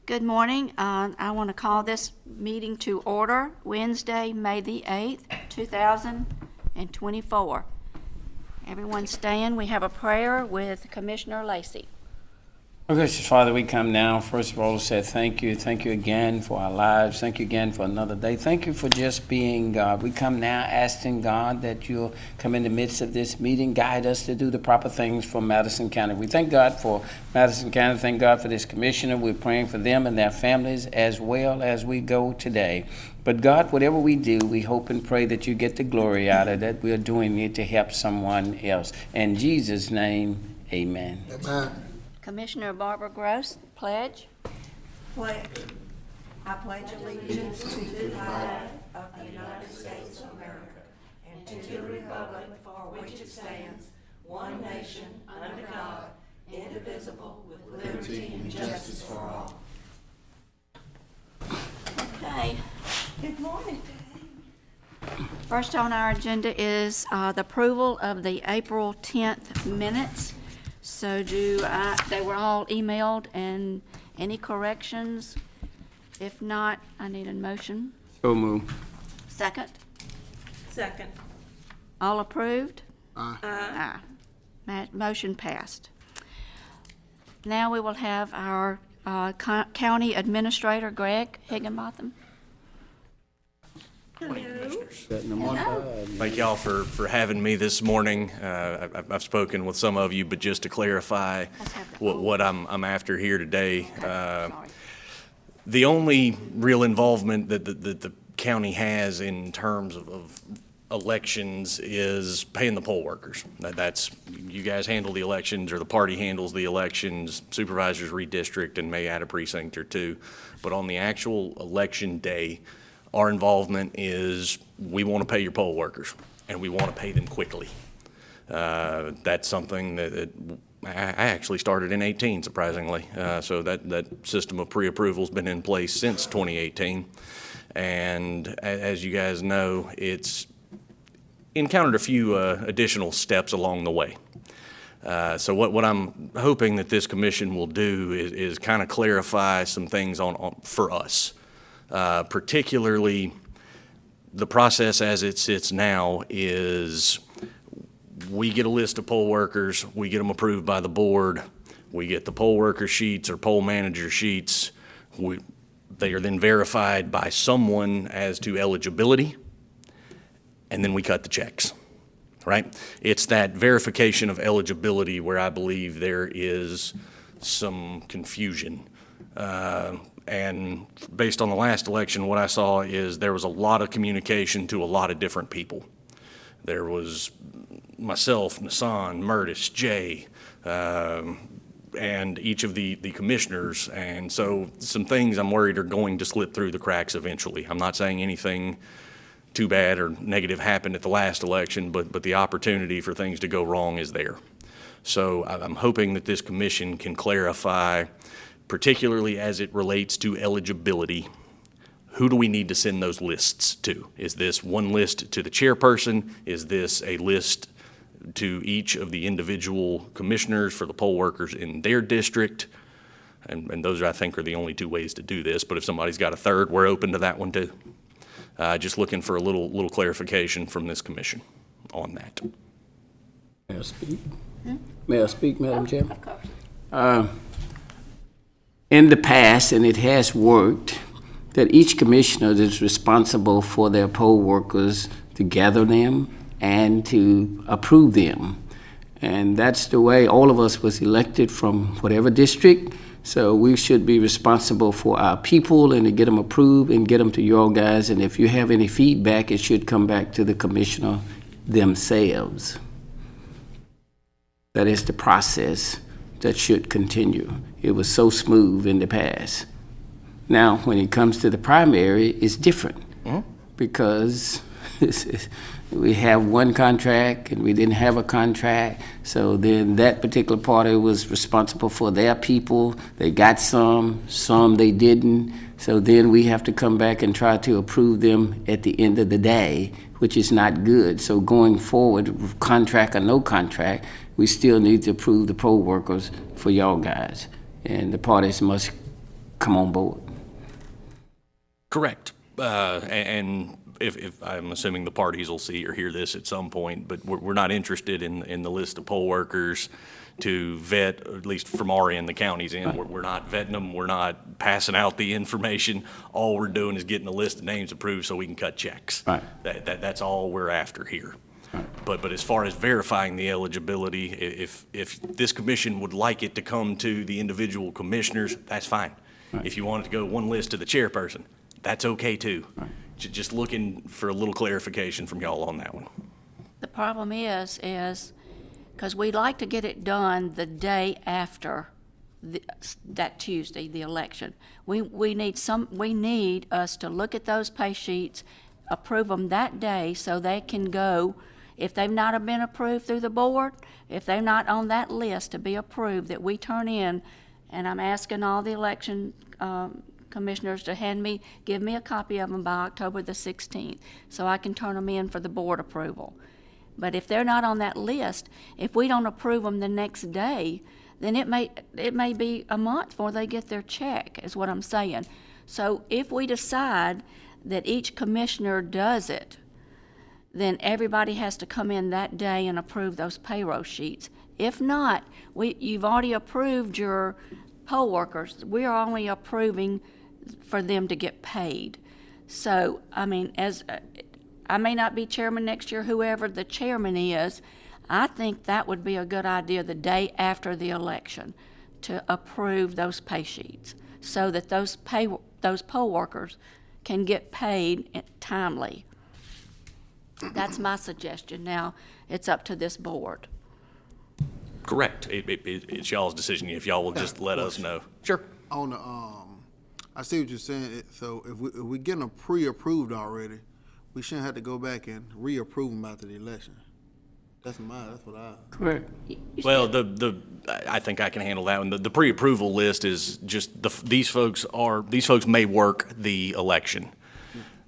Good morning. I want to call this meeting to order Wednesday, May the 8th, 2024. Everyone stand. We have a prayer with Commissioner Lacey. Oh, gracious Father, we come now, first of all, to say thank you. Thank you again for our lives. Thank you again for another day. Thank you for just being God. We come now asking God that you'll come in the midst of this meeting, guide us to do the proper things for Madison County. We thank God for Madison County. Thank God for this commissioner. We're praying for them and their families as well as we go today. But God, whatever we do, we hope and pray that you get the glory out of it. We're doing it to help someone else. In Jesus' name, amen. Amen. Commissioner Barbara Gross, pledge. I pledge allegiance to the flag of the United States of America and to the republic for which it stands, one nation, under God, indivisible, with liberty and justice for all. Okay. Good morning. First on our agenda is the approval of the April 10th minutes. So they were all emailed, and any corrections? If not, I need a motion. So move. Second? Second. All approved? Aye. Motion passed. Now we will have our County Administrator, Greg Higginbotham. Thank y'all for having me this morning. I've spoken with some of you, but just to clarify what I'm after here today, the only real involvement that the county has in terms of elections is paying the poll workers. That's, you guys handle the elections, or the party handles the elections, supervisors redistrict and may add a precinct or two. But on the actual election day, our involvement is we want to pay your poll workers, and we want to pay them quickly. That's something that I actually started in 18, surprisingly. So that system of pre-approval has been in place since 2018. And as you guys know, it's encountered a few additional steps along the way. So what I'm hoping that this commission will do is kind of clarify some things for us. Particularly, the process as it sits now is we get a list of poll workers, we get them approved by the board, we get the poll worker sheets or poll manager sheets, they are then verified by someone as to eligibility, and then we cut the checks, right? It's that verification of eligibility where I believe there is some confusion. And based on the last election, what I saw is there was a lot of communication to a lot of different people. There was myself, Nassan, Murtis, Jay, and each of the commissioners. And so some things I'm worried are going to slip through the cracks eventually. I'm not saying anything too bad or negative happened at the last election, but the opportunity for things to go wrong is there. So I'm hoping that this commission can clarify, particularly as it relates to eligibility, who do we need to send those lists to? Is this one list to the chairperson? Is this a list to each of the individual commissioners for the poll workers in their district? And those, I think, are the only two ways to do this. But if somebody's got a third, we're open to that one too. Just looking for a little clarification from this commission on that. May I speak? May I speak, Madam Chair? Of course. In the past, and it has worked, that each commissioner is responsible for their poll workers to gather them and to approve them. And that's the way all of us was elected from whatever district. So we should be responsible for our people and to get them approved and get them to you all guys. And if you have any feedback, it should come back to the commissioner themselves. That is the process that should continue. It was so smooth in the past. Now, when it comes to the primary, it's different because we have one contract and we didn't have a contract. So then that particular party was responsible for their people. They got some they didn't. So then we have to come back and try to approve them at the end of the day, which is not good. So going forward, contract or no contract, we still need to approve the poll workers for y'all guys. And the parties must come on board. Correct. And if I'm assuming the parties will see or hear this at some point, but we're not interested in the list of poll workers to vet, at least from our end, the county's end. We're not vetting them. We're not passing out the information. All we're doing is getting the list of names approved so we can cut checks. Right. That's all we're after here. But as far as verifying the eligibility, if this commission would like it to come to the individual commissioners, that's fine. If you want it to go one list to the chairperson, that's okay too. Just looking for a little clarification from y'all on that one. The problem is because we'd like to get it done the day after that Tuesday, the election. We need us to look at those pay sheets, approve them that day so they can go, if they've not have been approved through the board, if they're not on that list to be approved, that we turn in, and I'm asking all the election commissioners to give me a copy of them by October the 16th, so I can turn them in for the board approval. But if they're not on that list, if we don't approve them the next day, then it may be a month before they get their check, is what I'm saying. So if we decide that each commissioner does it, then everybody has to come in that day and approve those payroll sheets. If not, you've already approved your poll workers. We are only approving for them to get paid. So, I mean, I may not be chairman next year, whoever the chairman is, I think that would be a good idea the day after the election to approve those pay sheets so that those poll workers can get paid timely. That's my suggestion. Now, it's up to this board. Correct. It's y'all's decision if y'all will just let us know. Sure. On the, I see what you're saying. So if we getting them pre-approved already, we shouldn't have to go back and reapprove them after the election. That's what I. Correct. Well, I think I can handle that one. The pre-approval list is just these folks may work the election.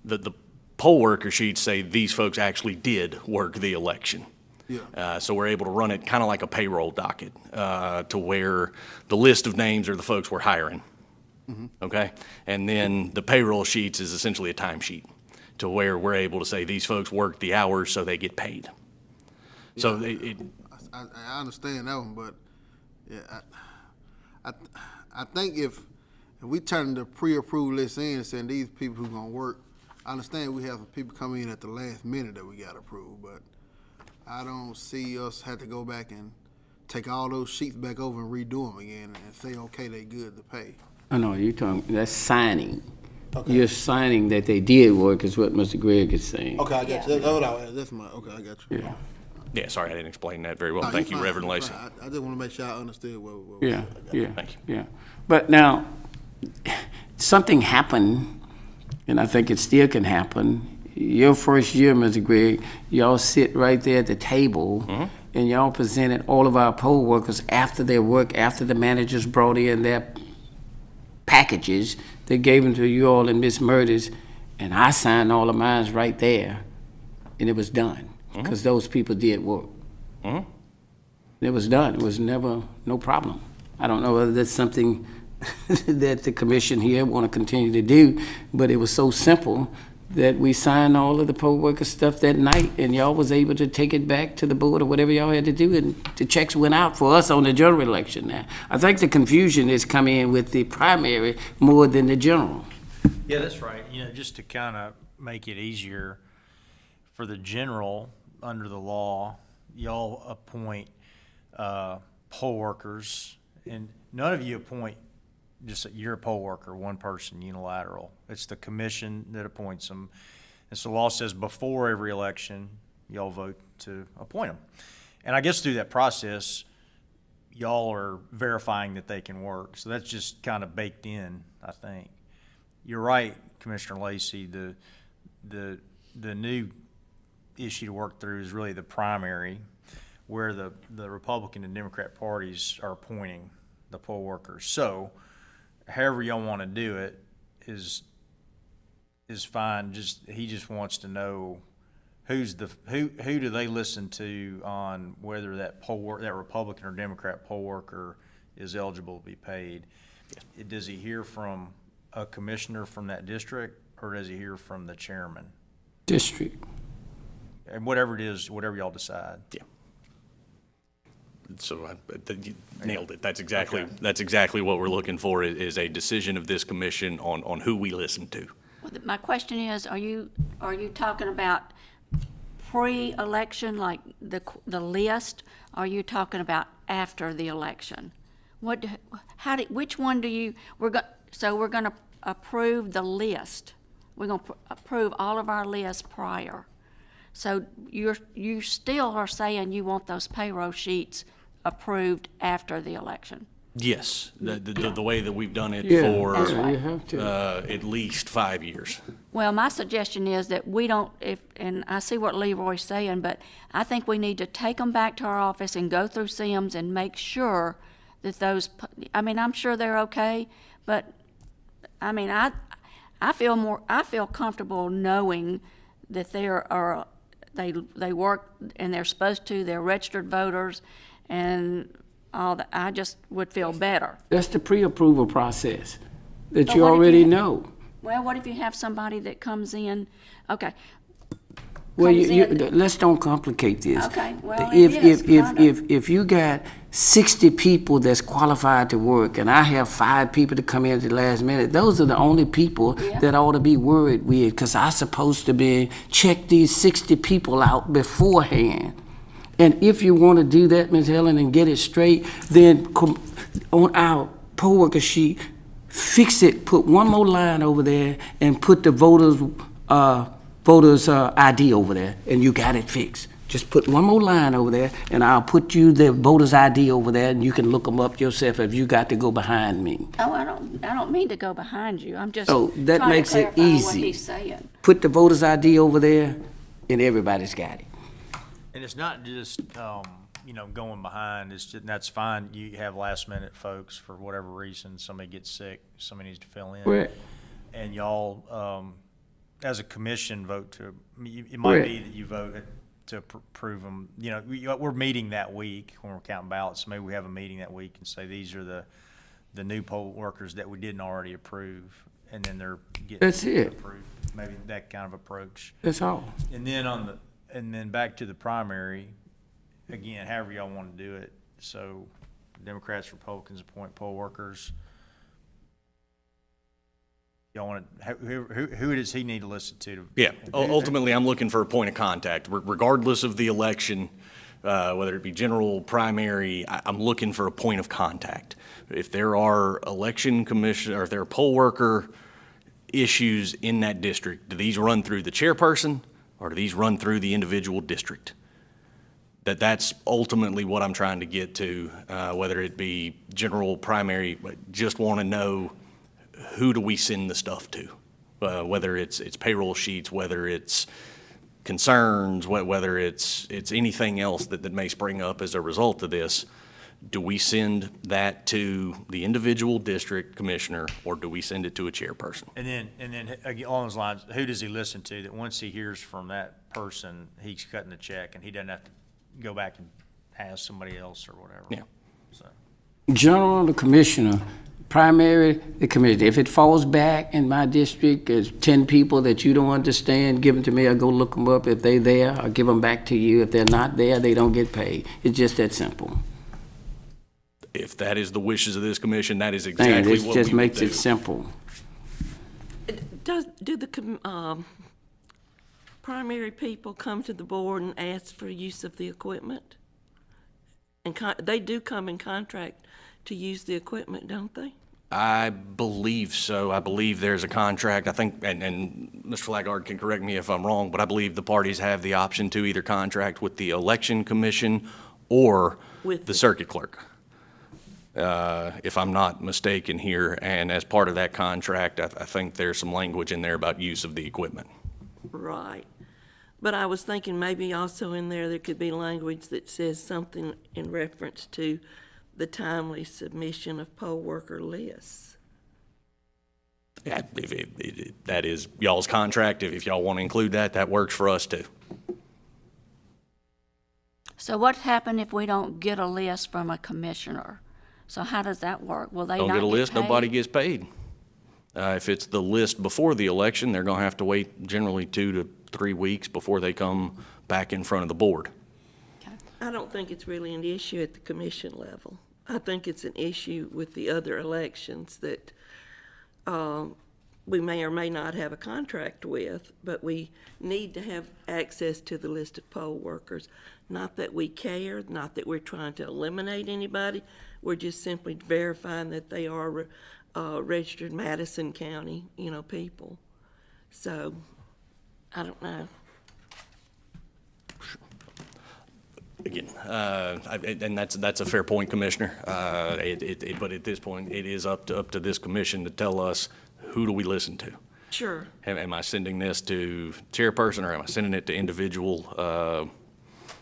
The poll worker sheets say these folks actually did work the election. Yeah. So we're able to run it kind of like a payroll docket to where the list of names are the folks we're hiring. Mm-hmm. Okay? And then the payroll sheets is essentially a timesheet to where we're able to say these folks worked the hours so they get paid. Yeah. So I understand that one, but yeah, I think if we turn the pre-approved list in and saying these people who's gonna work, I understand we have some people come in at the last minute that we got approved, but I don't see us have to go back and take all those sheets back over and redo them again and say, okay, they good to pay. I know, that's signing. Okay. You're signing that they did work is what Mr. Gregg is saying. Okay, I got you. Okay, I got you. Yeah. Yeah, sorry, I didn't explain that very well. No, Thank you're you, fine, Reverend you're Lacey. fine. I just want to make sure I understood what Yeah, yeah, Thank yeah. But now, something happened, and I think it still can happen. Your first year, Mr. Gregg, y'all sit right there at the table, and y'all presented all of our poll workers after their work, after the managers brought in their packages. They gave them to you all in Miss Murder's, and I signed all of mine right there, and it was done, because those people did work. It was done. It was never no problem. I don't know whether that's something that the commission here want to continue to do, but it was so simple that we signed all of the poll worker stuff that night, and y'all was able to take it back to the board or whatever y'all had to do, and the checks went out for us on the general election now. I think the confusion is coming in with the primary more than the general. Yeah, that's right. Just to kind of make it easier for the general, under the law, y'all appoint poll workers, and none of you appoint just you're a poll worker, one person, unilateral. It's the commission that appoints them. And so the law says before every election, y'all vote to appoint them. And I guess through that process, y'all are verifying that they can work. So that's just kind of baked in, I think. You're right, Commissioner Lacey. The new issue to work through is really the primary, where the Republican and Democrat parties are appointing the poll workers. So however y'all want to do it is fine. He just wants to know who do they listen to on whether that Republican or Democrat poll worker is eligible to be paid. Does he hear from a commissioner from that district, or does he hear from the chairman? District. And whatever it is, whatever y'all decide. Yeah. So you nailed it. That's exactly what we're looking for, is a decision of this commission on who we listen to. Well, my question is, are you talking about pre-election, like the list? Or are you talking about after the election? Which one do you, so we're gonna approve the list. We're gonna approve all of our lists prior. So you still are saying you want those payroll sheets approved after the election? Yes, the way that we've done it Yeah, for That's right. you have to. at least 5 years. Well, my suggestion is that we don't, and I see what Leroy's saying, but I think we need to take them back to our office and go through Sims and make sure that I'm sure they're okay, but, I feel comfortable knowing that they work and they're supposed to, they're registered voters and all that. I just would feel better. That's the pre-approval process that But you what if already you- know. Well, what if you have somebody that comes in, okay. Well, comes in- let's don't complicate this. Okay, well, If, it is, if, if, kind of. if you got 60 people that's qualified to work, and I have 5 people to come in at the last minute, those are the only people Yeah. that ought to be worried with, because I'm supposed to check these 60 people out beforehand. And if you want to do that, Ms. Helen, and get it straight, then on our poll worker sheet, fix it, put one more line over there, and put the voters' ID over there, and you got it fixed. Just put one more line over there, and I'll put you the voter's ID over there, and you can look them up yourself if you got to go behind me. Oh, I don't mean to go behind you. I'm just Oh, that trying to makes it clarify what easy. he's saying. Put the voter's ID over there, and everybody's got it. And it's not just, going behind, and that's fine. You have last minute folks for whatever reason, somebody gets sick, somebody needs to fill in. Correct. And y'all, as a commission, vote to, it might be that you vote to approve them. We're meeting that week when we're counting ballots, so maybe we have a meeting that week and say, these are the new poll workers that we didn't already approve, and then they're getting That's it. approved. Maybe that kind of approach. That's all. And then back to the primary, again, however y'all want to do it. So Democrats, Republicans appoint poll workers. Y'all want to, who does he need to listen to? Yeah, ultimately, I'm looking for a point of contact, regardless of the election, whether it be general, primary, I'm looking for a point of contact. If there are election commission, or if there are poll worker issues in that district, do these run through the chairperson, or do these run through the individual district? That's ultimately what I'm trying to get to, whether it be general, primary, but just want to know, who do we send the stuff to? Whether it's payroll sheets, whether it's concerns, whether it's anything else that may spring up as a result of this, do we send that to the individual district commissioner, or do we send it to a chairperson? And then again, along those lines, who does he listen to that once he hears from that person, he's cutting the check and he doesn't have to go back and ask somebody else or whatever? Yeah. So. General, the commissioner. Primary, the commissioner. If it falls back in my district, there's 10 people that you don't understand, give them to me, I'll go look them up. If they're there, I'll give them back to you. If they're not there, they don't get paid. It's just that simple. If that is the wishes of this commission, that is Man, exactly it what just we would makes do. it simple. Do the primary people come to the board and ask for use of the equipment? And they do come in contract to use the equipment, don't they? I believe so. I believe there's a contract. I think, and Mr. Flaggard can correct me if I'm wrong, but I believe the parties have the option to either contract with the election commission or With the the- circuit clerk. If I'm not mistaken here, and as part of that contract, I think there's some language in there about use of the equipment. Right. But I was thinking maybe also in there could be language that says something in reference to the timely submission of poll worker lists. Yeah, that is y'all's contract. If y'all want to include that, that works for us too. So what happened if we don't get a list from a commissioner? So how does that work? Will they Don't not get a list, paid? nobody gets paid. If it's the list before the election, they're gonna have to wait generally 2 to 3 weeks before they come back in front of the board. I don't think it's really an issue at the commission level. I think it's an issue with the other elections that we may or may not have a contract with, but we need to have access to the list of poll workers. Not that we care, not that we're trying to eliminate anybody, we're just simply verifying that they are registered Madison County, people. So, I don't know. Again, and that's a fair point, Commissioner. But at this point, it is up to this commission to tell us, who do we listen to? Sure. Am I sending this to chairperson, or am I sending it to individual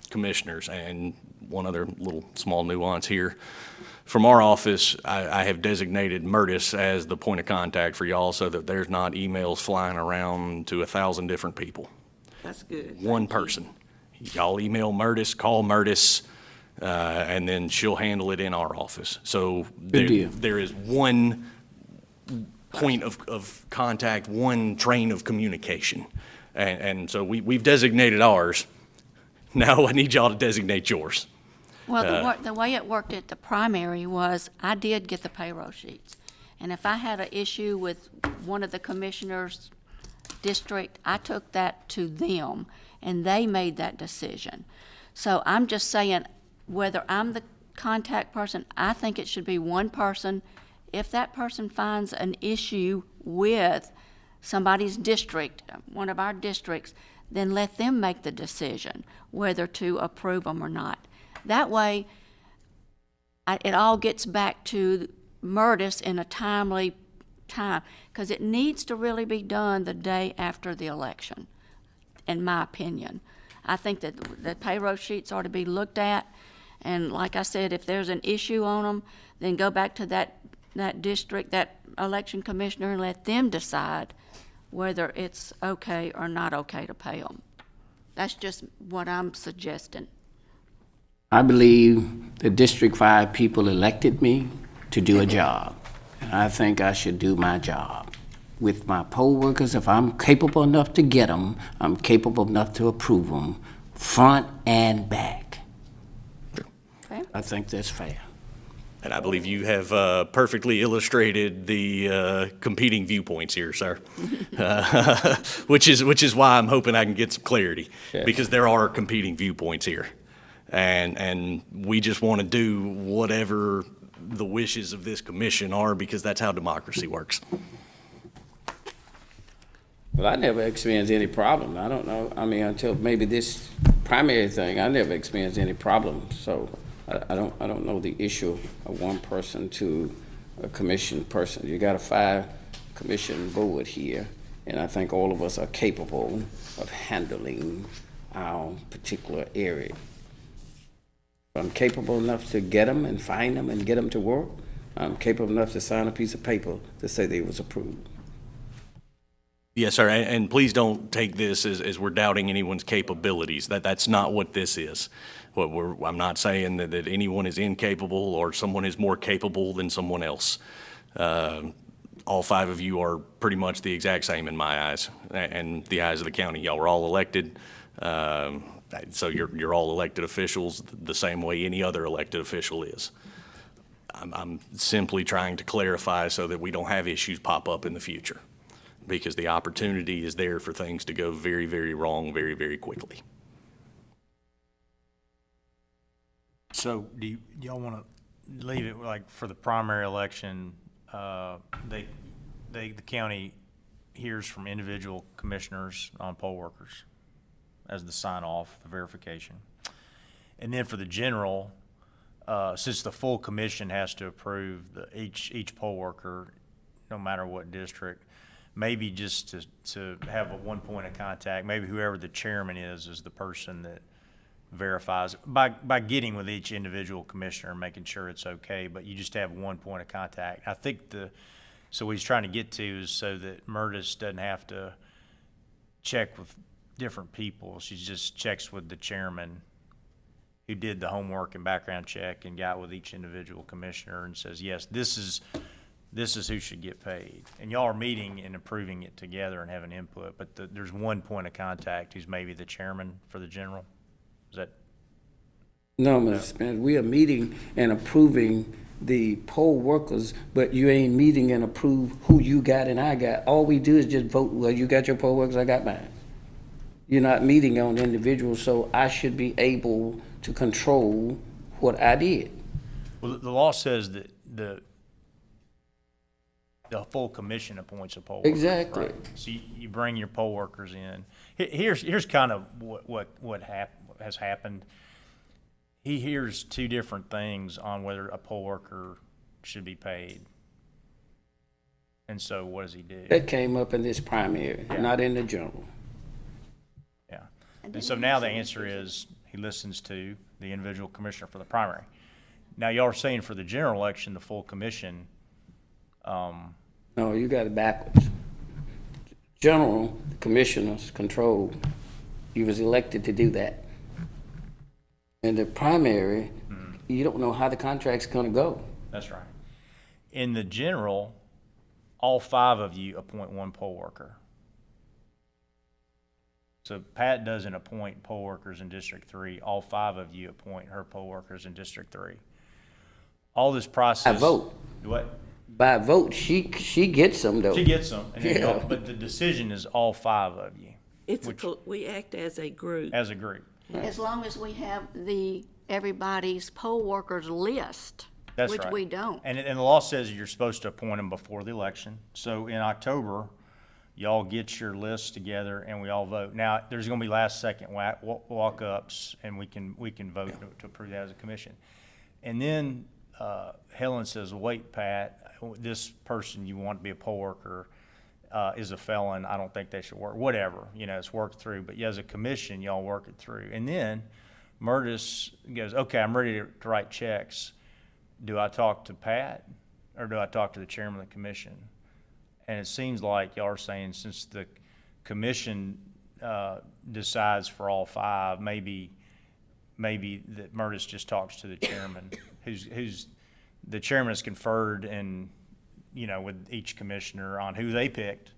commissioners? And one other little small nuance here. From our office, I have designated Murtis as the point of contact for y'all so that there's not emails flying around to 1,000 different people. That's good. One person. Y'all email Murtis, call Murtis, and then she'll handle it in our office. So deal. there is one point of contact, one train of communication. And so we've designated ours. Now I need y'all to designate yours. Well, the way it worked at the primary was I did get the payroll sheets. And if I had an issue with one of the commissioners' district, I took that to them and they made that decision. So I'm just saying, whether I'm the contact person, I think it should be one person. If that person finds an issue with somebody's district, one of our districts, then let them make the decision whether to approve them or not. That way, it all gets back to Murtis in a timely time, because it needs to really be done the day after the election, in my opinion. I think that the payroll sheets ought to be looked at, and like I said, if there's an issue on them, then go back to that district, that election commissioner, and let them decide whether it's okay or not okay to pay them. That's just what I'm suggesting. I believe the District 5 people elected me to do a job, and I think I should do my job. With my poll workers, if I'm capable enough to get them, I'm capable enough to approve them, front and back. Okay? I think that's fair. And I believe you have perfectly illustrated the competing viewpoints here, sir. Which is why I'm hoping I can get some clarity, because there are competing viewpoints here. And we just want to do whatever the wishes of this commission are, because that's how democracy works. Well, I never experienced any problem. I don't know, I mean, until maybe this primary thing, I never experienced any problem. So I don't know the issue of one person to a commission person. You got a 5-commission board here, and I think all of us are capable of handling our particular area. I'm capable enough to get them and find them and get them to work. I'm capable enough to sign a piece of paper to say they was approved. Yes, sir, and please don't take this as we're doubting anyone's capabilities. That's not what this is. I'm not saying that anyone is incapable or someone is more capable than someone else. All 5 of you are pretty much the exact same in my eyes and the eyes of the county. Y'all were all elected. So you're all elected officials the same way any other elected official is. I'm simply trying to clarify so that we don't have issues pop up in the future, because the opportunity is there for things to go very, very wrong very, very quickly. So do y'all want to leave it like for the primary election, the county hears from individual commissioners on poll workers as the sign off, the verification. And then for the general, since the full commission has to approve each poll worker, no matter what district, maybe just to have a one point of contact, maybe whoever the chairman is the person that verifies by getting with each individual commissioner and making sure it's okay, but you just have one point of contact. I think so what he's trying to get to is so that Murtis doesn't have to check with different people. She just checks with the chairman who did the homework and background check and got with each individual commissioner and says, yes, this is who should get paid. And y'all are meeting and approving it together and having input, but there's one point of contact who's maybe the chairman for the general. Is that? No, Mr. Spence, we are meeting and approving the poll workers, but you ain't meeting and approve who you got and I got. All we do is just vote, well, you got your poll workers, I got mine. You're not meeting on individuals, so I should be able to control what I did. Well, the law says that the full commission appoints a poll worker. Exactly. Right? So you bring your poll workers in. Here's kind of what has happened. He hears two different things on whether a poll worker should be paid. And so what does he do? That came up in this primary, not in the general. Yeah. And so now the answer is he listens to the individual commissioner for the primary. Now y'all are saying for the general election, the full commission, No, you got it backwards. General, the commissioners control. He was elected to do that. In the primary, you don't know how the contract's gonna go. that's right. In the general, all 5 of you appoint one poll worker. So Pat doesn't appoint poll workers in District 3. All 5 of you appoint her poll workers in District 3. All this process. I vote. What? By vote, she gets them though. She gets them, and then Yeah. but the decision is all 5 of you We act as a group. as a group. As long as we have everybody's poll workers list, That's which right. we don't. And the law says you're supposed to appoint them before the election. So in October, y'all get your lists together and we all vote. Now, there's gonna be last second walk-ups and we can vote to approve that as a commission. And then, Helen says, wait, Pat, this person you want to be a poll worker, is a felon. I don't think they should work, whatever, it's worked through. But as a commission, y'all work it through. And then Murtis goes, okay, I'm ready to write checks. Do I talk to Pat or do I talk to the chairman of the commission? And it seems like y'all are saying since the commission decides for all 5, maybe that Murtis just talks to the chairman, who's the chairman has conferred and with each commissioner on who they picked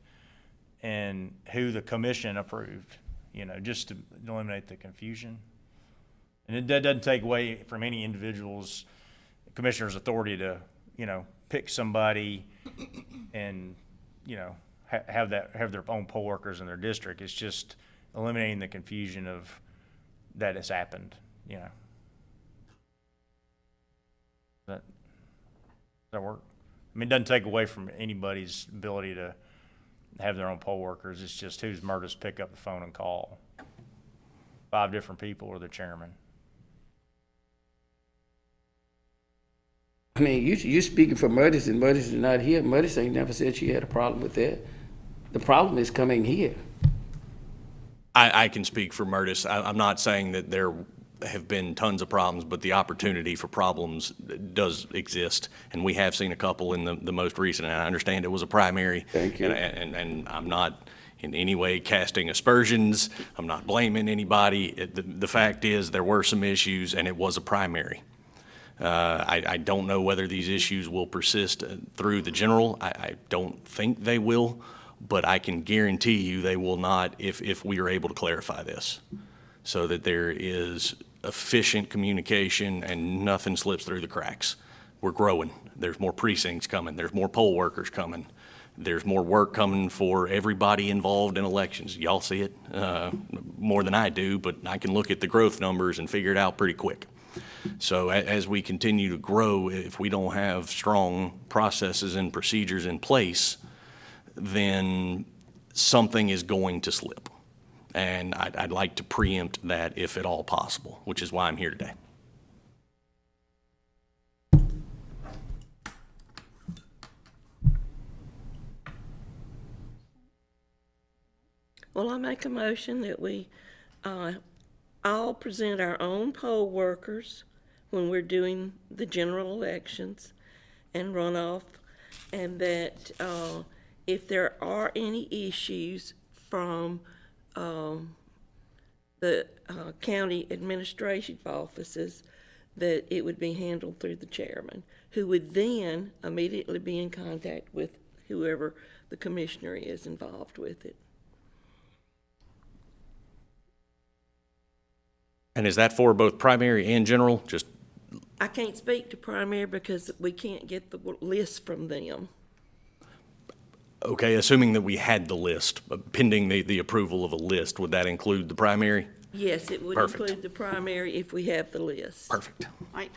and who the commission approved, just to eliminate the confusion. And that doesn't take away from any individual's commissioner's authority to, pick somebody and, have their own poll workers in their district. It's just eliminating the confusion of that has happened, Does that work? I mean, it doesn't take away from anybody's ability to have their own poll workers. It's just who's Murtis pick up the phone and call. 5 different people or the chairman. I mean, you speaking for Murtis and Murtis is not here. Murtis ain't never said she had a problem with that. The problem is coming here. I can speak for Murtis. I'm not saying that there have been tons of problems, but the opportunity for problems does exist. And we have seen a couple in the most recent, and I understand it was a primary. Thank you. And I'm not in any way casting aspersions. I'm not blaming anybody. The fact is there were some issues and it was a primary. I don't know whether these issues will persist through the general. I don't think they will, but I can guarantee you they will not if we are able to clarify this so that there is efficient communication and nothing slips through the cracks. We're growing. There's more precincts coming. There's more poll workers coming. There's more work coming for everybody involved in elections. Y'all see it more than I do, but I can look at the growth numbers and figure it out pretty quick. So as we continue to grow, if we don't have strong processes and procedures in place, then something is going to slip. And I'd like to preempt that if at all possible, which is why I'm here today. Well, I make a motion that we all present our own poll workers when we're doing the general elections and runoff, and that if there are any issues from the the county administrative offices, that it would be handled through the chairman, who would then immediately be in contact with whoever the commissioner is involved with it. And is that for both primary and general? Just, I can't speak to primary because we can't get the list from them. okay, assuming that we had the list, pending the approval of a list, would that include the primary? Yes, it would Perfect. include the primary if we have the list. Perfect. All right,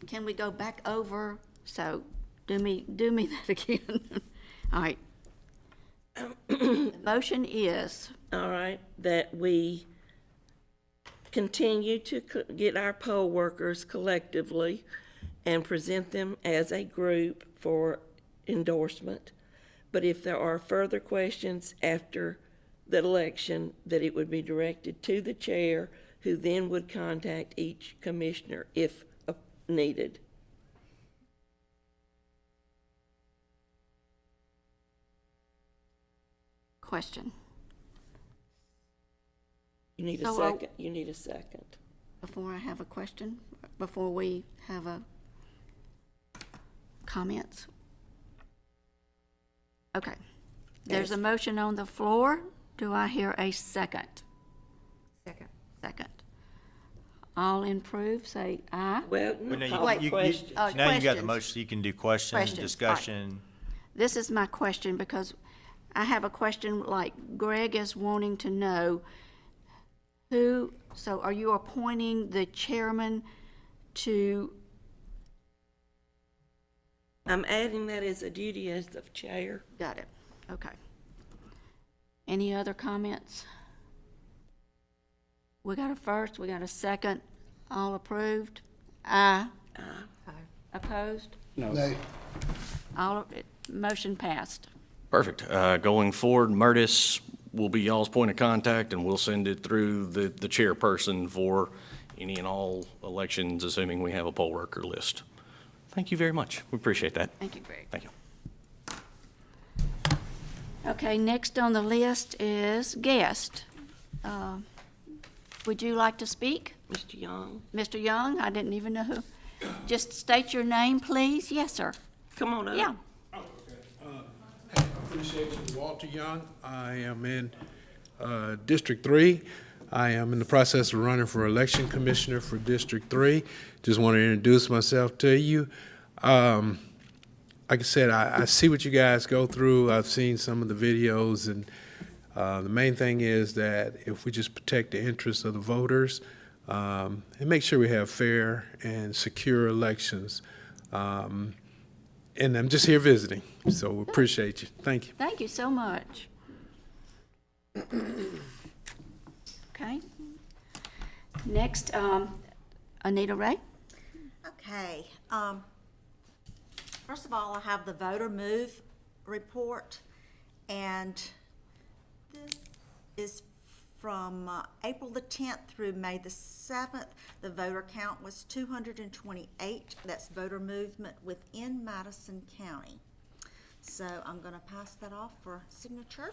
can we go back over? So, do me that again. All right. The motion is, All right, that we continue to get our poll workers collectively and present them as a group for endorsement. But if there are further questions after the election, that it would be directed to the chair, who then would contact each commissioner if needed. question, You need a So, second, you need a second. before I have a question, before we have a comments? Okay. There's a motion on the floor. Do I hear a second? Second. Second. All in approve, say aye. Well, Well, no, call Wait. for question. Oh, Now you got the questions. motion, so you can do questions, Questions, all right. discussion. This is my question, because I have a question like Greg is wanting to know who, so are you appointing the chairman to, I'm adding that as a duty as the chair. got it, okay. Any other comments? We got a first, we got a second, all approved? Aye. Opposed? Nay. All, motion passed. Perfect. Going forward, Murtis will be y'all's point of contact, and we'll send it through the chairperson for any and all elections, assuming we have a poll worker list. Thank you very much. We appreciate that. Thank you, Greg. Thank you. Okay, next on the list is guest. Would you like to speak? Mr. Young, Mr. Young, I didn't even know who. Just state your name, please. Yes, sir. come on up. Yeah. Appreciate you, Walter Young. I am in District 3. I am in the process of running for election commissioner for District 3. Just want to introduce myself to you. Like I said, I see what you guys go through. I've seen some of the videos, and the main thing is that if we just protect the interests of the voters and make sure we have fair and secure elections. And I'm just here visiting, so we appreciate you. Thank you. Thank you so much. Okay. Next, Anita Ray. Okay, first of all, I have the voter move report, and this is from April the 10th through May the 7th. The voter count was 228. That's voter movement within Madison County. So I'm gonna pass that off for signature.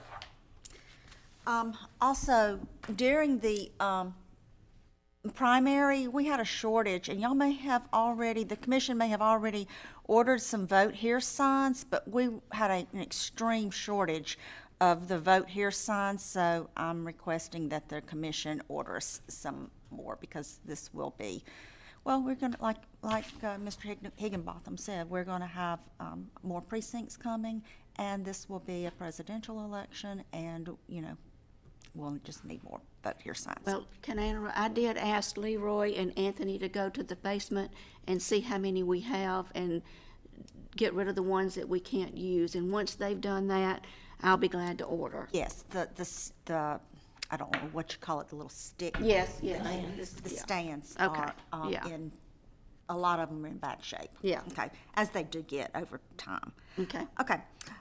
Also, during the, primary, we had a shortage, and y'all may have already, the commission may have already ordered some vote here signs, but we had an extreme shortage of the vote here signs, so I'm requesting that the commission orders some more, because this will be, well, we're gonna, like Mr. Higginbotham said, we're gonna have more precincts coming, and this will be a presidential election, and, you know, we'll just need more vote here signs. Well, I did ask Leroy and Anthony to go to the basement and see how many we have and get rid of the ones that we can't use. And once they've done that, I'll be glad to order. Yes, the I don't know what you call it, the little stick. Yes, The yeah. stands Okay, are yeah. in, a lot of them are in bad shape. Yeah. Okay, as they do get over time. Okay. Okay,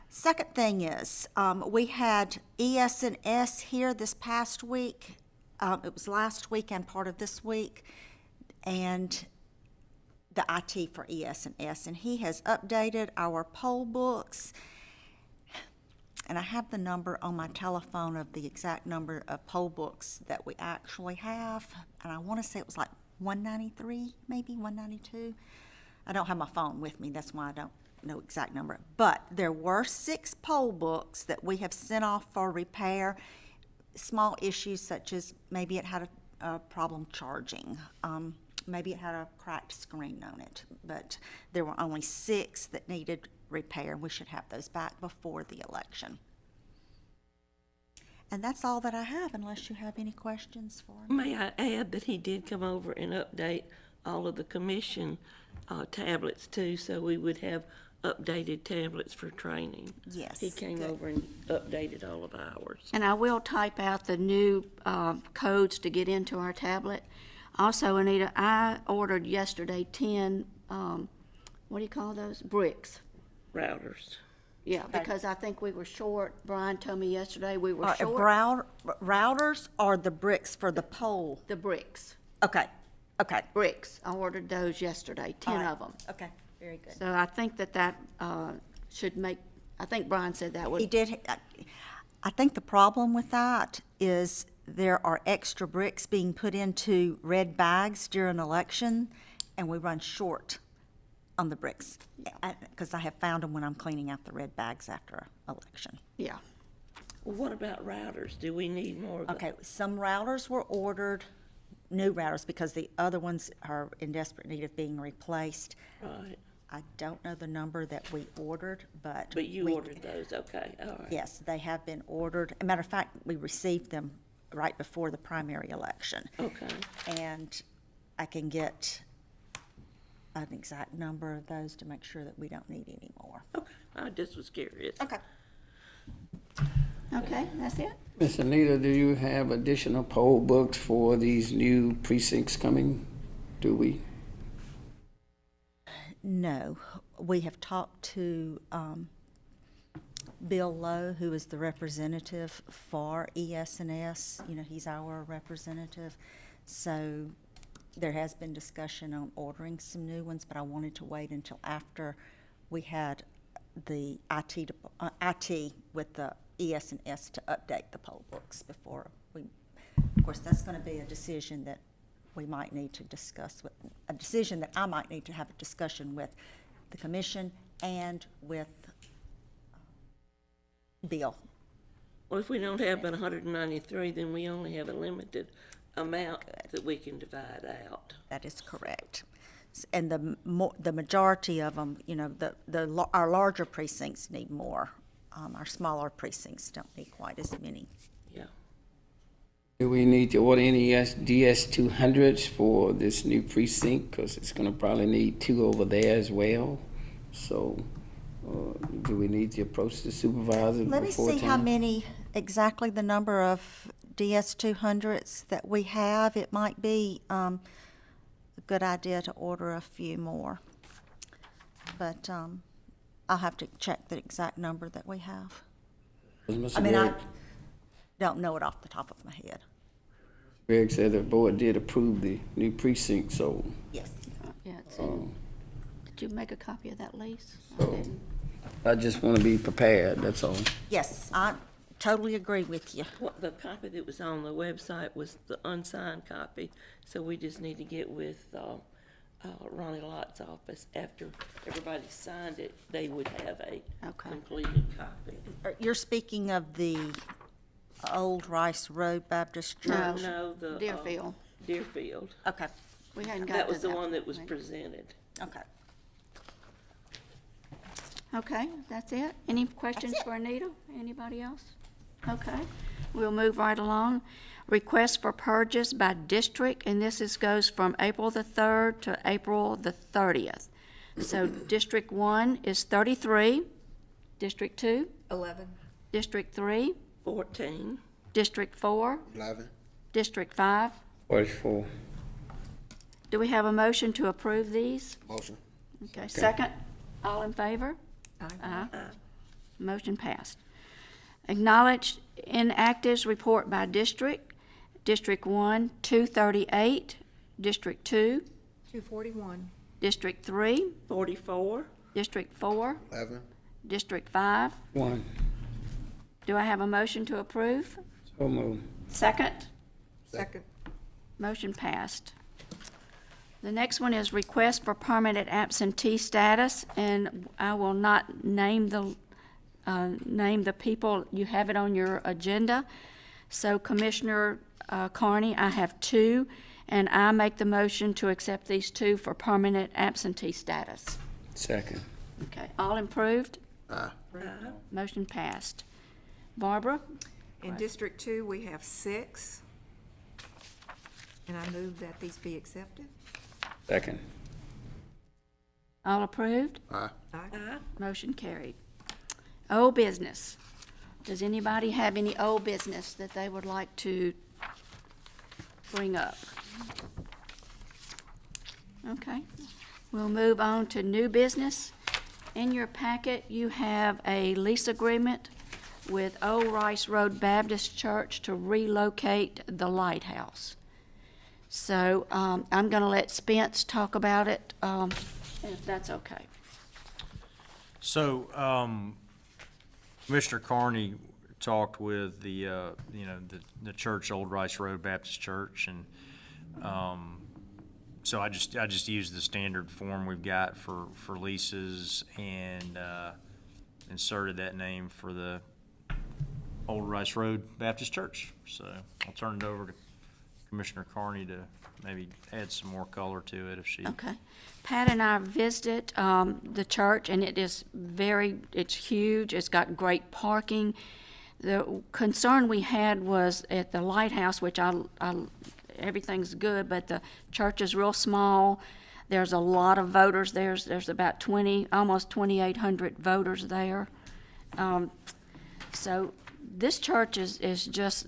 second thing is, we had ES&S here this past week. It was last week and part of this week, and the IT for ES&S, and he has updated our poll books. and I have the number on my telephone of the exact number of poll books that we actually have, and I want to say it was like 193, maybe 192. I don't have my phone with me, that's why I don't know exact number. But there were 6 poll books that we have sent off for repair. Small issues such as maybe it had a problem charging, maybe it had a cracked screen on it, but there were only 6 that needed repair. We should have those back before the election. And that's all that I have, unless you have any questions for me. May I add that he did come over and update all of the commission tablets too, so we would have updated tablets for training. Yes, He came good. over and updated all of ours. And I will type out the new codes to get into our tablet. Also, Anita, I ordered yesterday 10, what do you call those? Bricks. Routers. Yeah, because I think we were short. Brian told me yesterday we were short. Routers or the bricks for the poll? The bricks. Okay, okay. Bricks. I ordered those yesterday, 10 All right. of them. Okay, very good. So I think that should make, I think Brian said that He would, did, I think the problem with that is there are extra bricks being put into red bags during election, and we run short on the bricks. Because I have found them when I'm cleaning out the red bags after election. yeah. Well, what about routers? Do we need more of Okay, some routers were ordered, new routers, because the other ones are in desperate need of being replaced. Right, I don't know the number that we ordered, but. but you we- ordered those, okay, all right. Yes, they have been ordered. As a matter of fact, we received them right before the primary election. Okay, And I can get an exact number of those to make sure that we don't need any more. okay, I just was curious. Okay. Okay, that's it? Miss Anita, do you have additional poll books for these new precincts coming? Do we? No, we have talked to Bill Lowe, who is the representative for ES&S. You know, he's our representative. So there has been discussion on ordering some new ones, but I wanted to wait until after we had the IT with the ES&S to update the poll books before we, of course, that's going to be a decision that we might need to discuss with, a decision that I might need to have a discussion with the commission and with Bill. Well, if we don't have but 193, then we only have a limited amount that we can divide out. That is correct. And the majority of them, you know, our larger precincts need more. Our smaller precincts don't need quite as many. Yeah. Do we need to order any DS200s for this new precinct? Because it's going to probably need 2 over there as well. So do we need to approach the supervisor Let me before see how time? many, exactly the number of DS200s that we have. It might be a good idea to order a few more. But I'll have to check the exact number that we have. Mr. I mean, I Gregg- don't know it off the top of my head. Greg said the board did approve the new precinct, so Yes. Yeah, it's in. Did you make a copy of that lease? I So- didn't. I just want to be prepared, that's all. Yes, I totally agree with you. What, the copy that was on the website was the unsigned copy, so we just need to get with Ronnie Lott's office. After everybody signed it, they would have a Okay. completed copy. You're speaking of the Old Rice Road Baptist Church? No, the. Deerfield. Deerfield. Okay, We hadn't got to That was the one that was right? presented. okay. Okay, that's it? Any questions That's it. for Anita? Anybody else? Okay, we'll move right along. Request for purges by district, and this goes from April the 3rd to April the 30th. So District 1 is 33, District 2, 11. District 3, 14. District 4, 11. District 5. 44. Do we have a motion to approve these? Motion. Okay, second. All in favor? Aye. Motion passed. Acknowledge inactives report by district. District 1, 238. District 2, 241. District 3, 44. District 4, 11. District 5, 1. Do I have a motion to approve? So moved. Second? Second. Motion passed. The next one is request for permanent absentee status, and I will not name the people. You have it on your agenda. So Commissioner Carney, I have two, and I make the motion to accept these two for permanent absentee status. Second. Okay, all improved? Aye. Motion passed. Barbara? In District 2, we have 6. And I move that these be accepted. Second. All approved? Aye. Motion carried. Old business. Does anybody have any old business that they would like to bring up? Okay, we'll move on to new business. In your packet, you have a lease agreement with Old Rice Road Baptist Church to relocate the lighthouse. So, I'm gonna let Spence talk about it, if that's okay. So, Commissioner Carney talked with the church, Old Rice Road Baptist Church, and, so I just used the standard form we've got for leases and, inserted that name for the Old Rice Road Baptist Church. So I'll turn it over to Commissioner Carney to maybe add some more color to it if she. Okay. Pat and I visited the church, and it's huge. It's got great parking. The concern we had was at the lighthouse, which everything's good, but the church is real small. There's a lot of voters there. There's about almost 2,800 voters there. So this church is just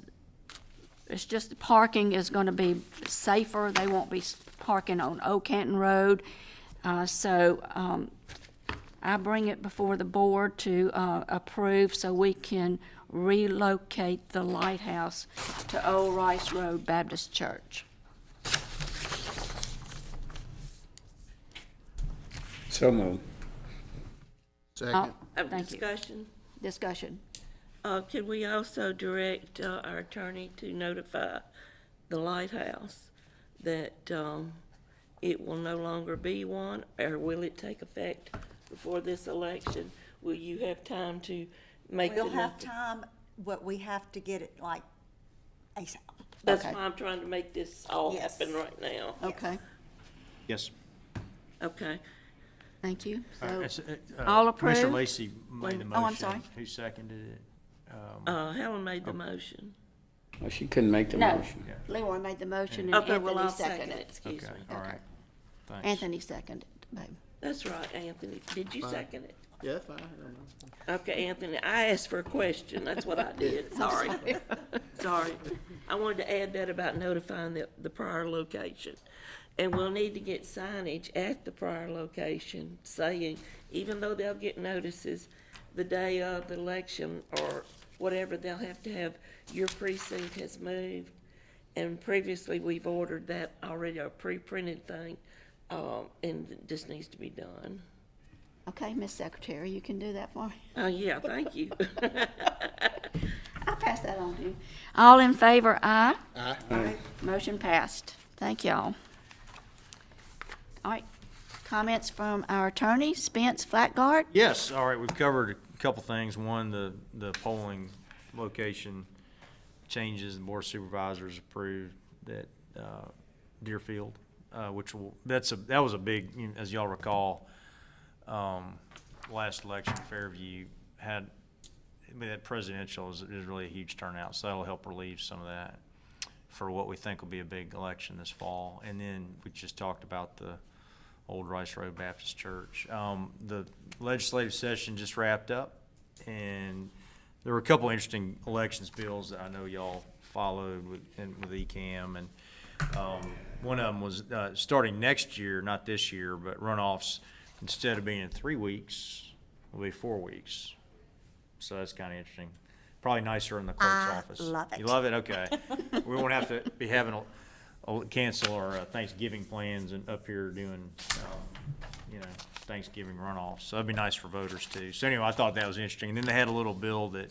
the parking is going to be safer. They won't be parking on Old Canton Road. So I bring it before the board to approve so we can relocate the lighthouse to Old Rice Road Baptist Church. So moved. Second. Thank you. Discussion. Discussion. Could we also direct our attorney to notify the lighthouse that it will no longer be one, or will it take effect before this election? Will you have time to make the? We'll have time, but we have to get it like ASAP. That's Okay. why I'm trying to make this all Yes. happen right now. Okay, Yes. Okay. thank you. All right, So, it's, all Commissioner approved? Lacy made the motion. Oh, I'm sorry. Who seconded it? Helen made the motion. Well, she couldn't make the No, motion. Leroy made the motion and Okay, well, Anthony I'll second seconded it, it. excuse Okay, me. all Okay. right. Thanks. Anthony seconded, babe. That's right, Anthony. Did you second it? Yeah, fine. Okay, Anthony, I asked for a question. That's what I did. Sorry. Sorry. I wanted to add that about notifying the prior location. And we'll need to get signage at the prior location saying, even though they'll get notices the day of the election or whatever, they'll have to have your precinct has moved. And previously, we've ordered that already, a pre-printed thing, and it just needs to be done. Okay, Miss Secretary, you can do that for me. Yeah, thank you. I'll pass that on to you. All in favor, aye? Aye. Motion passed. Thank y'all. All right, comments from our attorney, Spence Flatguard? Yes, all right, we've covered a couple things. One, the polling location changes, the board of supervisors approved that, Deerfield, which that was a big, as y'all recall, last election, Fairview had presidential is really a huge turnout, so that'll help relieve some of that for what we think will be a big election this fall. And then we just talked about the Old Rice Road Baptist Church. The legislative session just wrapped up, and there were a couple interesting elections bills that I know y'all followed with ECAM, and one of them was starting next year, not this year, but runoffs, instead of being in 3 weeks, will be 4 weeks. So that's kind of interesting. Probably nicer in the clerk's I office. love it. You love it? Okay. We won't have to be having cancel our Thanksgiving plans and up here doing, Thanksgiving runoffs. So that'd be nice for voters too. So anyway, I thought that was interesting. And then they had a little bill that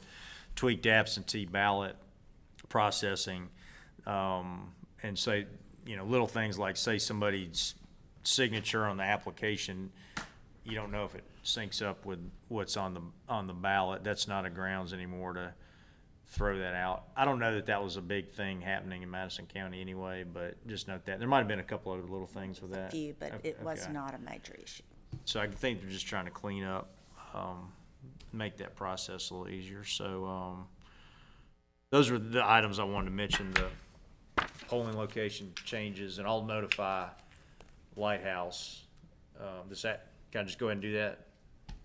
tweaked absentee ballot processing, and say, little things like, say somebody's signature on the application, you don't know if it syncs up with what's on the ballot. That's not a grounds anymore to throw that out. I don't know that was a big thing happening in Madison County anyway, but just note that. There might have been a couple other little things with that. Few, but it was Okay. not a major issue. So I think they're just trying to clean up, make that process a little easier. So, those are the items I wanted to mention, the polling location changes, and I'll notify Lighthouse. Can I just go ahead and do that?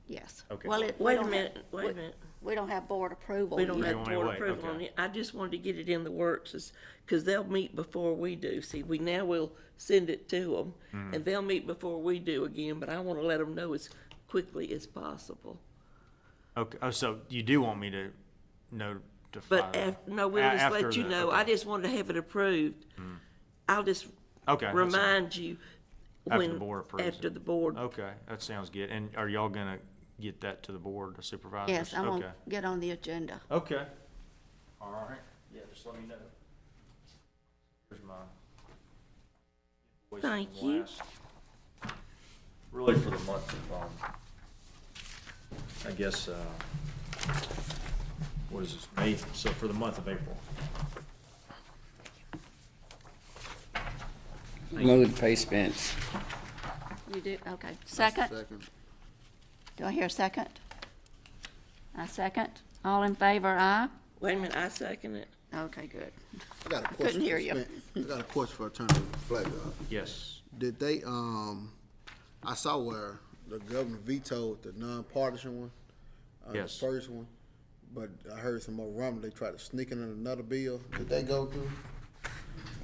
Yes. Okay. Well, Wait a minute, wait a minute. We don't have board approval We don't yet. have want me to board wait? approval on Okay. it. I just wanted to get it in the works, because they'll meet before we do. See, now we'll send it to them, Mm-hmm. and they'll meet before we do again, but I want to let them know as quickly as possible. Okay, oh, so you do want me to notify? But them? no, we'll just After let you the- know. I okay. just wanted to have it approved. I'll just Okay, that's remind you After when, the board approves after it. the board. Okay, that sounds good. And are y'all gonna get that to the board of supervisors? Yes, I'm Okay. gonna get on the agenda. Okay. All right. Yeah, just let me know. Here's my. invoice from Thank you. last- Really for the month of, I guess, what is this, May? So for the month of April. Move to pay Spence. You do, okay. Second? Second. Do I hear a second? I second. All in favor, aye? Wait a minute, I second it. Okay, good. I got a question. couldn't hear for you. Spence. I got a question for Attorney Flavia. Yes. Did they, I saw where the governor vetoed the nonpartisan one. Yes. The first one, but I heard some more rumble, they tried to sneak it in another bill. Did they go through?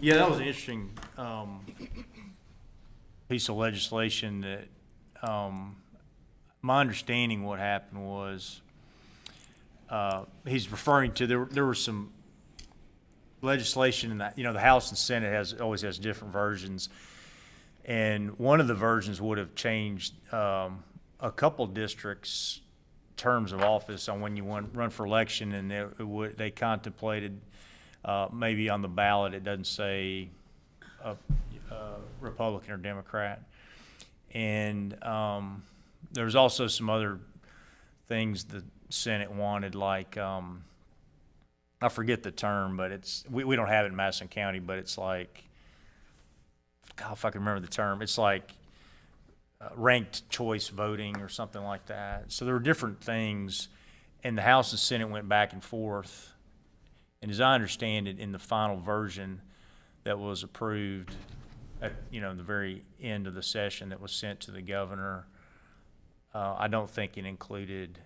Yeah, that was an interesting piece of legislation that, my understanding what happened was, he's referring to, there was some legislation in that, the House and Senate always has different versions. And one of the versions would have changed a couple districts' terms of office on when you run for election, and they contemplated maybe on the ballot it doesn't say Republican or Democrat. And there was also some other things the Senate wanted, like I forget the term, but we don't have it in Madison County, but it's like, God, if I can remember the term, it's like ranked choice voting or something like that. So there were different things, and the House and Senate went back and forth. And as I understand it, in the final version that was approved at, the very end of the session that was sent to the governor, I don't think it included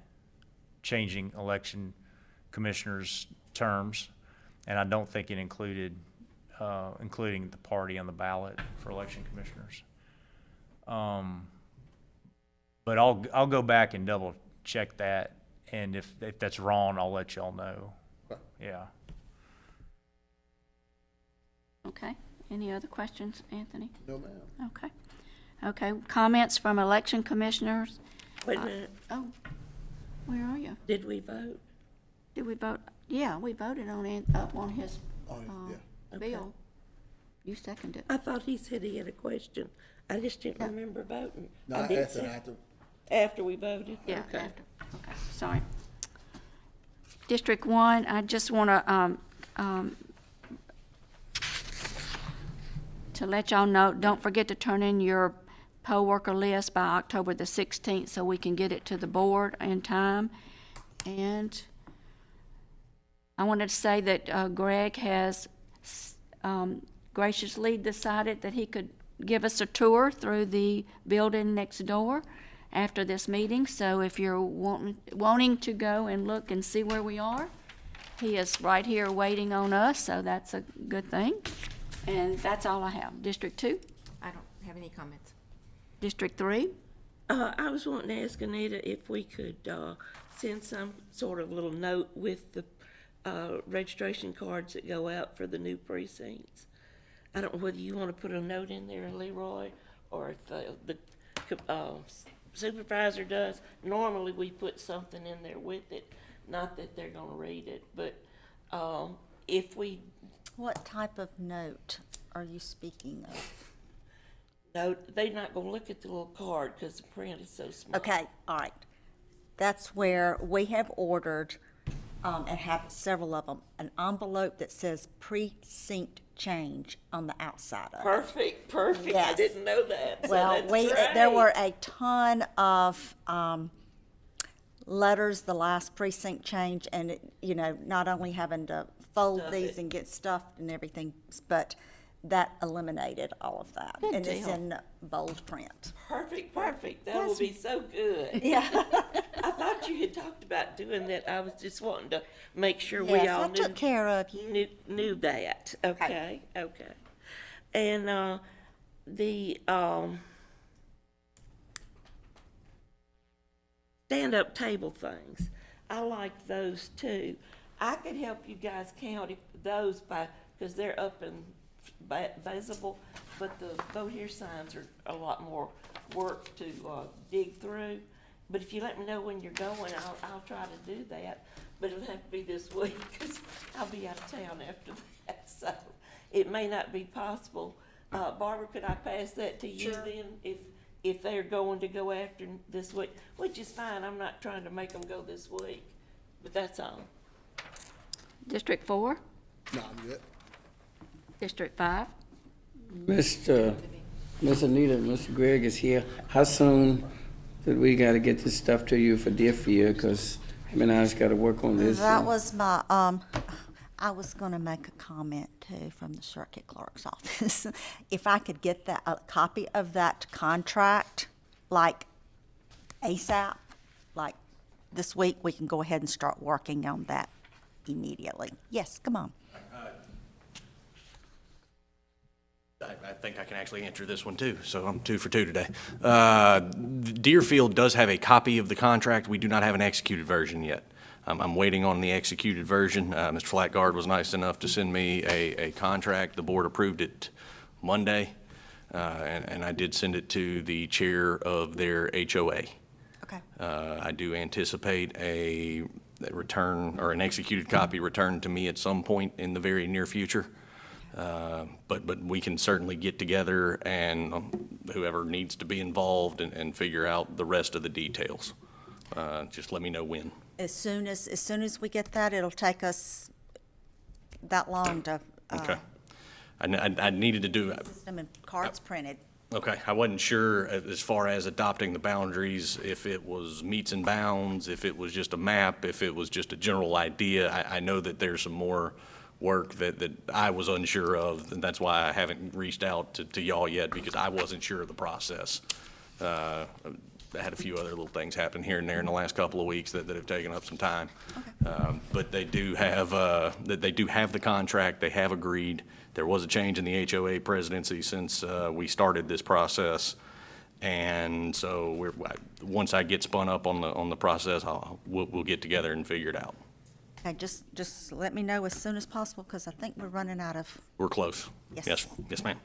changing election commissioners' terms, and I don't think it included including the party on the ballot for election commissioners. But I'll go back and double check that, and if that's wrong, I'll let y'all know. Yeah. Okay. Any other questions, Anthony? No, ma'am. Okay. Okay, comments from election commissioners? Wait a minute, Oh, where are you? did we vote? Did we vote? Yeah, we voted on his Yeah. bill. You seconded. I thought he said he had a question. I just didn't remember voting. No, I I did asked it say- after. After we voted? Yeah, Okay. after. Okay, sorry. District 1, I just want to let y'all know, don't forget to turn in your poll worker list by October the 16th so we can get it to the board in time. And I wanted to say that Greg has graciously decided that he could give us a tour through the building next door after this meeting. So if you're wanting to go and look and see where we are, he is right here waiting on us, so that's a good thing. And that's all I have. District 2, I don't have any comments. District 3, I was wanting to ask Anita if we could send some sort of little note with the registration cards that go out for the new precincts. I don't know whether you want to put a note in there, Leroy, or if the supervisor does. Normally, we put something in there with it. not that they're gonna read it, but, if we What type of note are you speaking of? no, they're not gonna look at the little card, cause the print is so small. Okay, all right. That's where we have ordered, and have several of them, an envelope that says precinct change on the outside of it. Perfect, I Yes. didn't know that, so Well, that's there great. were a ton of, letters, the last precinct change, and, not only having to fold Stuff these it. and get stuffed and everything, but that eliminated all of that. Good And it's deal. in bold print. Perfect, that will be so good. Yeah. I thought you had talked about doing that, I was just wanting to make sure we Yes, all I knew. took care of you. Knew that, okay. And, the, stand-up table things, I like those too. I could help you guys count those because they're up and visible, but the vote here signs are a lot more work to, dig through. But if you let me know when you're going, I'll try to do that, but it'll have to be this week, because I'll be out of town after that, so it may not be possible. Barbara, could I pass that to you then, if they're going to go after this week? Which is fine, I'm not trying to make them go this week, but that's all. District 4, No, I'm good. District 5. Miss Anita, Mr. Gregg is here. How soon did we gotta get this stuff to you for Deerfield? Because him and I's gotta work on this. That was my, I was gonna make a comment too from the circuit clerk's office. If I could get a copy of that contract, like ASAP, like this week, we can go ahead and start working on that immediately. Yes, come on. I think I can actually answer this one too, so I'm 2 for 2 today. Deerfield does have a copy of the contract. We do not have an executed version yet. I'm waiting on the executed version. Mr. Flatguard was nice enough to send me a contract. The board approved it Monday, and I did send it to the chair of their HOA. Okay. I do anticipate a return or an executed copy returned to me at some point in the very near future. But we can certainly get together and whoever needs to be involved and figure out the rest of the details. Just let me know when. As soon as we get that, it'll take us that long to, Okay. I needed to do, system and cards printed. okay, I wasn't sure as far as adopting the boundaries, if it was meets and bounds, if it was just a map, if it was just a general idea. I know that there's some more work that I was unsure of, and that's why I haven't reached out to y'all yet, because I wasn't sure of the process. I had a few other little things happen here and there in the last couple of weeks that have taken up some time. But they do have the contract, they have agreed. There was a change in the HOA presidency since we started this process. And so once I get spun up on the process, we'll get together and figure it out. Okay, just let me know as soon as possible, because I think we're running out of, We're close. Yes. Yes, ma'am.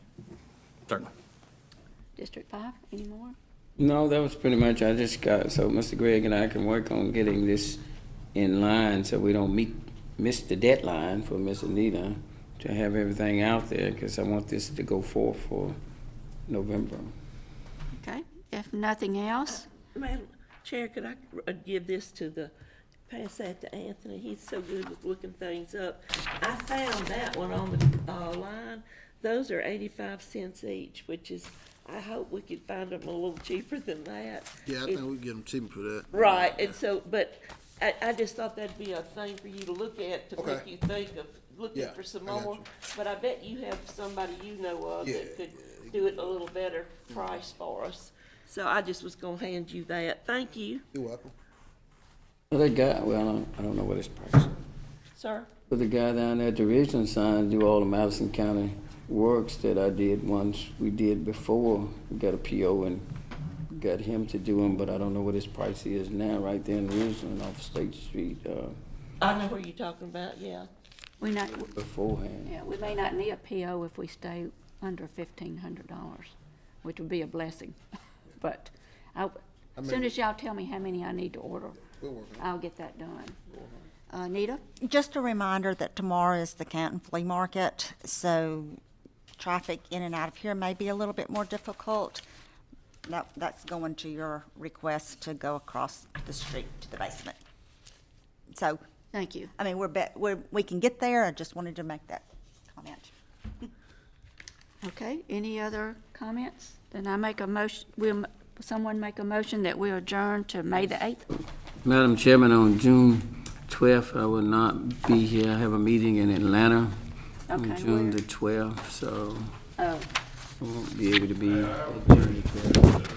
Certainly. District 5, any more? No, that was pretty much, so Mr. Gregg and I can work on getting this in line so we don't miss the deadline for Miss Anita to have everything out there, because I want this to go forth for November. Okay, if nothing else, Madam Chair, could I give this pass that to Anthony? He's so good with looking things up. I found that one on the line. Those are 85 cents each, which is, I hope we could find them a little cheaper than that. Yeah, I think we can get them cheaper for that. Right, and so, but I just thought that'd be a thing for you to look at, to Okay. make you think of looking Yeah, for some I got more. you. But I bet you have somebody you know of Yeah, that could do it a little better price for us. So I just was gonna hand you that. Thank you, You're welcome. Well, that guy, I don't know what his price. sir. But the guy down there at the Ridgeland sign do all the Madison County works that I did once we did before. We got a PO and got him to do them, but I don't know what his price is now, right there in Ridgeland off State Street, I know where you're talking about, yeah. we not, beforehand. yeah, we may not need a PO if we stay under $1,500, which would be a blessing. But as soon as y'all tell me how many I need to order, I'll get that done. Nita? Just a reminder that tomorrow is the Canton Flea Market, so traffic in and out of here may be a little bit more difficult. That's going to your request to go across the street to the basement. So, Thank you. I mean, we can get there, I just wanted to make that comment. Okay, any other comments? Then I make a motion, will someone make a motion that we adjourn to May the 8th? Madam Chairman, on June 12th, I will not be here. I have a meeting in Atlanta on Okay, June where? the 12th, so Oh, I won't be able to be at June the 12th.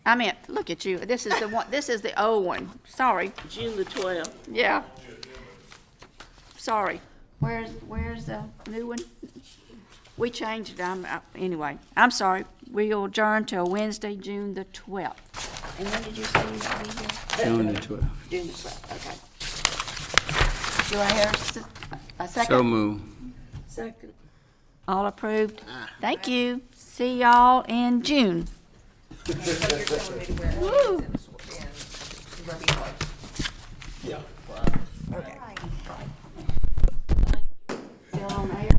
I meant, look at you, this is the one, this is the old one, sorry, June the 12th. yeah. Sorry, where's the new one? We changed it, anyway, I'm sorry, we'll adjourn till Wednesday, June the 12th. And when did you say you would be here? June the 12th. June the 12th, okay. Do I hear a second? So moved. Second. All approved? Thank you. See y'all in June. Woo. Still on air?